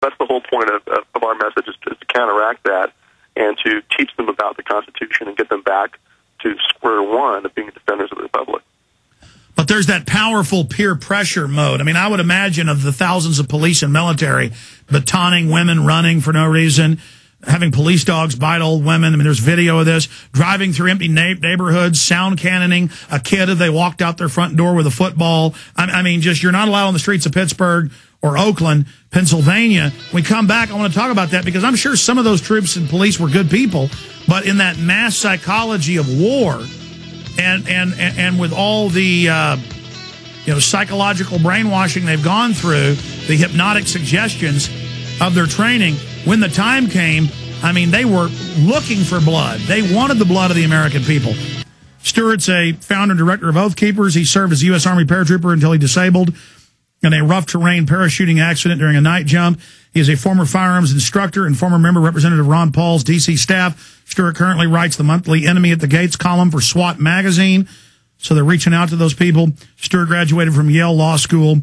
that's the whole point of our message is to counteract that and to teach them about the Constitution and get them back to square one of being defenders of the Republic. But there's that powerful peer pressure mode. I mean, I would imagine of the thousands of police and military batoning women running for no reason, having police dogs bite old women. I mean, there's video of this. Driving through empty neighborhoods, sound cannoning a kid if they walked out their front door with a football. I mean, just you're not allowed on the streets of Pittsburgh or Oakland, Pennsylvania. When we come back, I want to talk about that because I'm sure some of those troops and police were good people, but in that mass psychology of war and with all the psychological brainwashing they've gone through, the hypnotic suggestions of their training, when the time came, I mean, they were looking for blood. They wanted the blood of the American people. Stewart's a founder and director of Oath Keepers. He served as a U.S. Army paratrooper until he disabled in a rough terrain parachuting accident during a night jump. He is a former firearms instructor and former member Representative Ron Paul's D.C. staff. Stewart currently writes the monthly Enemy at the Gates column for SWAT magazine. So they're reaching out to those people. Stewart graduated from Yale Law School,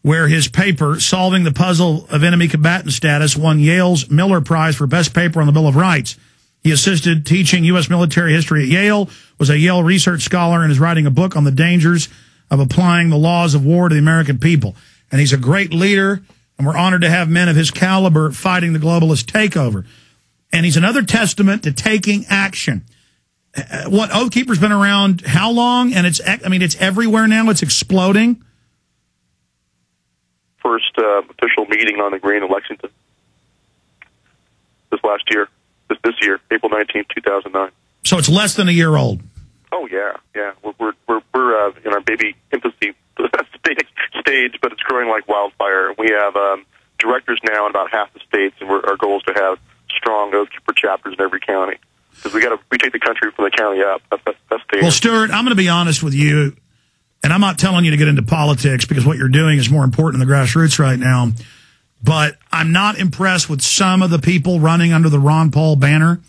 where his paper, Solving the Puzzle of Enemy Combatant Status, won Yale's Miller Prize for Best Paper on the Bill of Rights. He assisted teaching U.S. military history at Yale, was a Yale research scholar, and is writing a book on the dangers of applying the laws of war to the American people. And he's a great leader, and we're honored to have men of his caliber fighting the globalist takeover. And he's another testament to taking action. What, Oath Keeper's been around how long? And it's everywhere now. It's exploding. First official meeting on the Green in Lexington this year, April 19th, 2009. So it's less than a year old. Oh yeah. We're in our baby infancy stage, but it's growing like wildfire. We have directors now in about half the states, and our goal is to have strong Oath Keeper chapters in every county because we take the country from the county up. That's the well, Stewart, I'm going to be honest with you, and I'm not telling you to get into politics because what you're doing is more important in the grassroots right now. But I'm not impressed with some of the people running under the Ron Paul banner.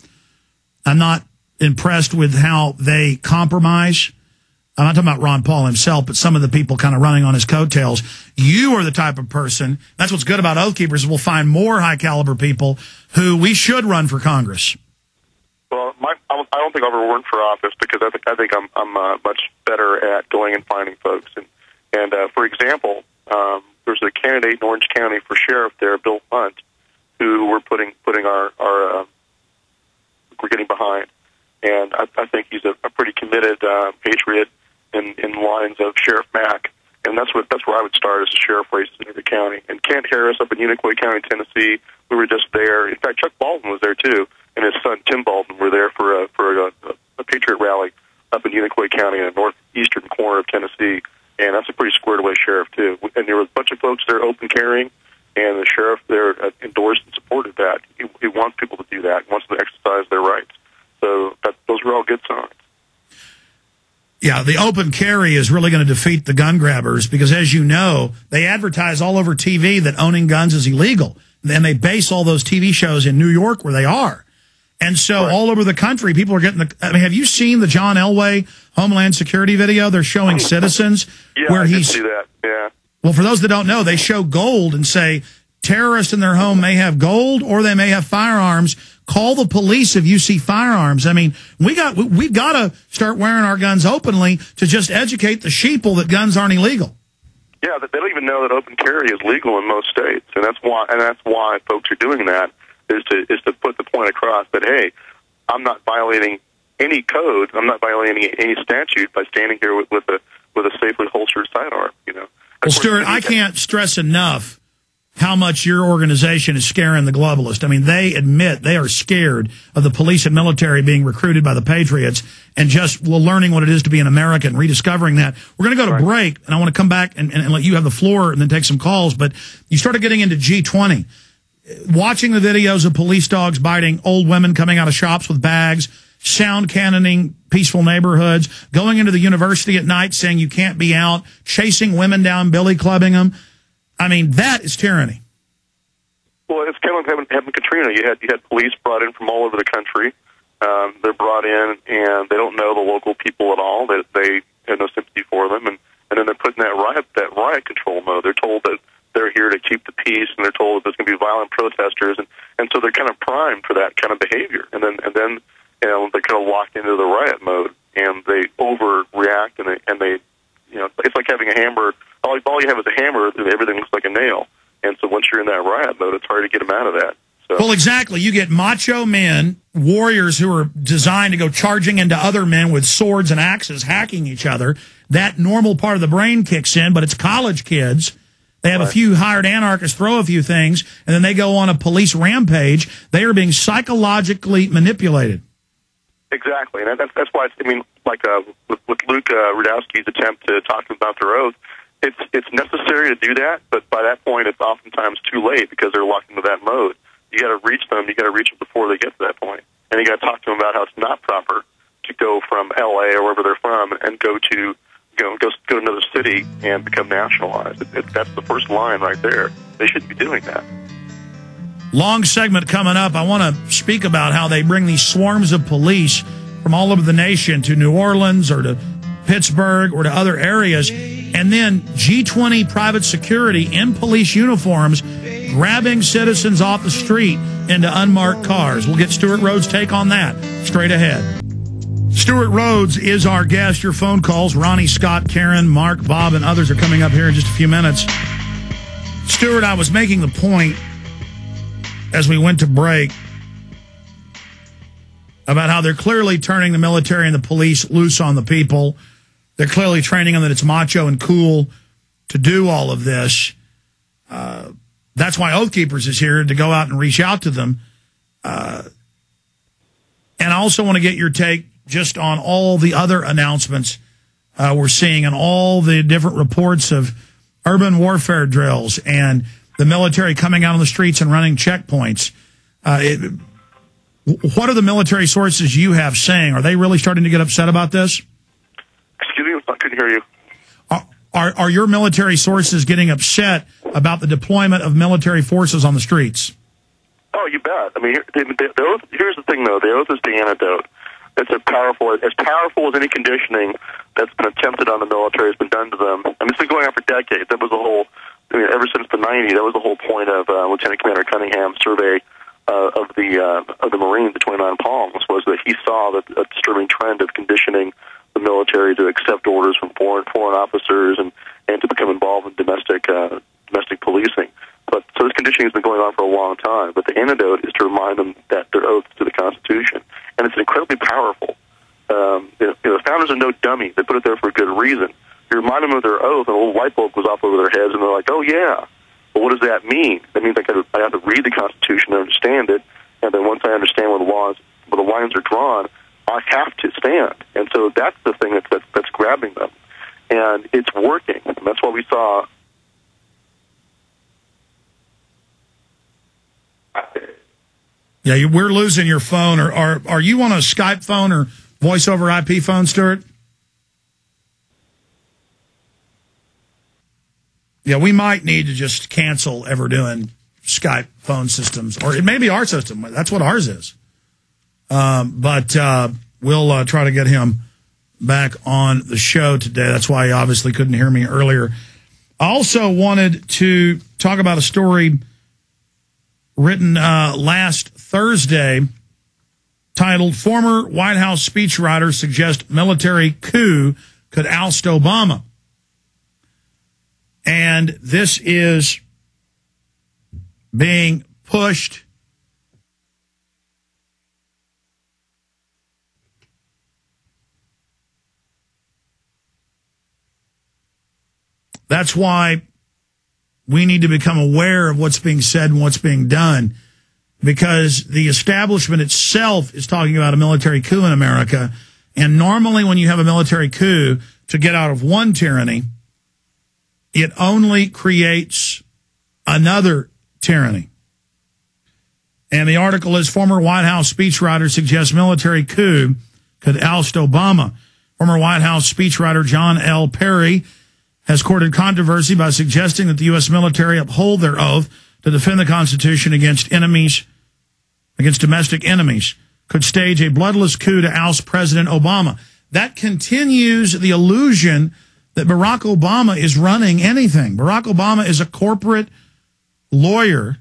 I'm not impressed with how they compromise. I'm not talking about Ron Paul himself, but some of the people kind of running on his coattails. You are the type of person, that's what's good about Oath Keepers, we'll find more high-caliber people who we should run for Congress. Well, I don't think I'll ever run for office because I think I'm much better at going and finding folks. And for example, there's a candidate in Orange County for sheriff there, Bill Hunt, who we're putting we're getting behind. And I think he's a pretty committed patriot in lines of Sheriff Mack, and that's where I would start as a sheriff race in every county. And Kent Harris up in Unicoi County, Tennessee, we were just there. In fact, Chuck Baldwin was there too, and his son Tim Baldwin were there for a patriot rally up in Unicoi County in the northeastern corner of Tennessee, and that's a pretty squared away sheriff too. And there was a bunch of folks there open carrying, and the sheriff there endorsed and supported that. He wants people to do that. He wants them to exercise their rights. So those were all good signs. Yeah, the open carry is really going to defeat the gun grabbers because, as you know, they advertise all over TV that owning guns is illegal. And they base all those TV shows in New York where they are. And so right. All over the country, people are getting have you seen the John Elway Homeland Security video? They're showing citizens where I did see that, yeah. Well, for those that don't know, they show gold and say terrorists in their home may have gold or they may have firearms. Call the police if you see firearms. I mean, we've got to start wearing our guns openly to just educate the sheeple that guns aren't illegal. Yeah, they don't even know that open carry is legal in most states, and that's why folks are doing that is to put the point across that hey, I'm not violating any code, I'm not violating any statute by standing here with a safely holstered sidearm. Well, Stewart, I can't stress enough how much your organization is scaring the globalists. I mean, they admit they are scared of the police and military being recruited by the patriots and just learning what it is to be an American, rediscovering that. We're going to go to break, and I want to come back and let you have the floor and then take some calls. But you started getting into G20. Watching the videos of police dogs biting old women coming out of shops with bags, sound cannoning peaceful neighborhoods, going into the university at night saying you can't be out, chasing women down, billy clubbing them. I mean, that is tyranny. Well, it's kind of like having Katrina. You had police brought in from all over the country. They're brought in, and they don't know the local people at all. They have no sympathy for them, and then they're put in that riot control mode. They're told that they're here to keep keep the peace, and they're told that there's going to be violent protesters, and so they're kind of primed for that kind of behavior, and then you know, they're kind of locked into the riot mode, and they overreact, and they you know, it's like having a hammer. All you have is a hammer, and everything looks like a nail. And so once you're in that riot mode, it's hard to get them out of that. So. Well, exactly. You get macho men, warriors who are designed to go charging into other men with swords and axes, hacking each other. That normal part of the brain kicks in, but it's college kids. They have a few hired anarchists throw a few things, and then they go on a police rampage. They are being psychologically manipulated. Exactly, and that's why I mean, like with Luke Rudowski's attempt to talk to them about their oath, it's necessary to do that, but by that point, it's oftentimes too late because they're locked into that mode. You got to reach them. You got to reach them before they get to that point, and you got to talk to them about how it's not proper to go from L.A. or wherever they're from and go to another city and become nationalized. That's the first line right there. They shouldn't be doing that. Long segment coming up. I want to speak about how they bring these swarms of police from all over the nation to New Orleans or to Pittsburgh or to other areas, and then G20 private security in police uniforms grabbing citizens off the street into unmarked cars. We'll get Stewart Rhodes' take on that straight ahead. Stewart Rhodes is our guest. Your phone calls, Ronnie, Scott, Karen, Mark, Bob, and others are coming up here in just a few minutes. Stewart, I was making the point as we went to break about how they're clearly turning the military and the police loose on the people. They're clearly training them that it's macho and cool to do all of this. That's why Oath Keepers is here, to go out and reach out to them. And I also want to get your take just on all the other announcements we're seeing and all the different reports of urban warfare drills and the military coming out on the streets and running checkpoints. What are the military sources you have saying? Are they really starting to get upset about this? Excuse me, I couldn't hear you. Are your military sources getting upset about the deployment of military forces on the streets? Oh, you bet. I mean, the oath, here's the thing, though. The oath is the antidote. It's as powerful as any conditioning that's been attempted on the military has been done to them. I mean, it's been going on for decades. That was the whole, ever since the 90s, that was the whole point of Lieutenant Commander Cunningham's survey of the Marines, the 29 Palms, was that he saw a disturbing trend of conditioning the military to accept orders from foreign officers and to become involved in domestic policing. But so this conditioning has been going on for a long time. But the antidote is to remind them that their oath to the Constitution, and it's incredibly powerful. The founders are no dummies; they put it there for a good reason. You remind them of their oath, and a little light bulb goes off over their heads, and they're like, "Oh yeah." Well, what does that mean? That means I have to read the Constitution and understand it, and then once I understand where the lines are drawn, I have to stand. And so that's the thing that's grabbing them, and it's working. And that's what we saw. Yeah, we're losing your phone. Or are you on a Skype phone or voice over IP phone, Stewart? Yeah, we might need to just cancel ever doing Skype phone systems, or it may be our system. That's what ours is. But we'll try to get him back on the show today. That's why he obviously couldn't hear me earlier. I also wanted to talk about a story written last Thursday titled "Former White House Speechwriter Suggests Military Coup Could Oust Obama." And this is being pushed That's why we need to become aware of what's being said and what's being done, because the establishment itself is talking about a military coup in America. And normally when you have a military coup to get out of one tyranny, it only creates another tyranny. And the article is, former White House speechwriter suggests military coup could oust Obama. Former White House speechwriter John L. Perry has courted controversy by suggesting that the U.S. military uphold their oath to defend the Constitution against domestic enemies, could stage a bloodless coup to oust President Obama. That continues the illusion that Barack Obama is running anything. Barack Obama is a corporate lawyer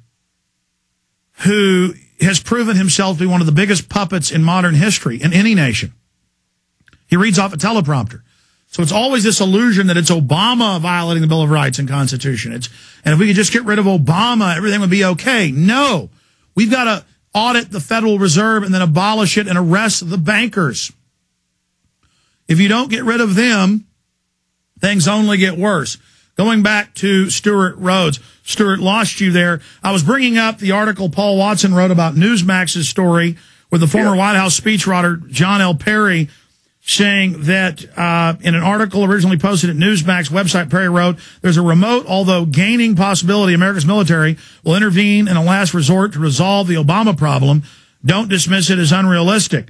who has proven himself to be one of the biggest puppets in modern history in any nation. He reads off a teleprompter. So it's always this illusion that it's Obama violating the Bill of Rights and Constitution. And if we could just get rid of Obama, everything would be okay. No, we've got to audit the Federal Reserve and then abolish it and arrest the bankers. If you don't get rid of them, things only get worse. Going back to Stewart Rhodes. Stewart, lost you there. I was bringing up the article Paul Watson wrote about Newsmax's story with the former White House speechwriter John L. Perry saying that in an article originally posted at Newsmax website, Perry wrote, there's a remote, although gaining possibility America's military will intervene in a last resort to resolve the Obama problem. Don't dismiss it as unrealistic.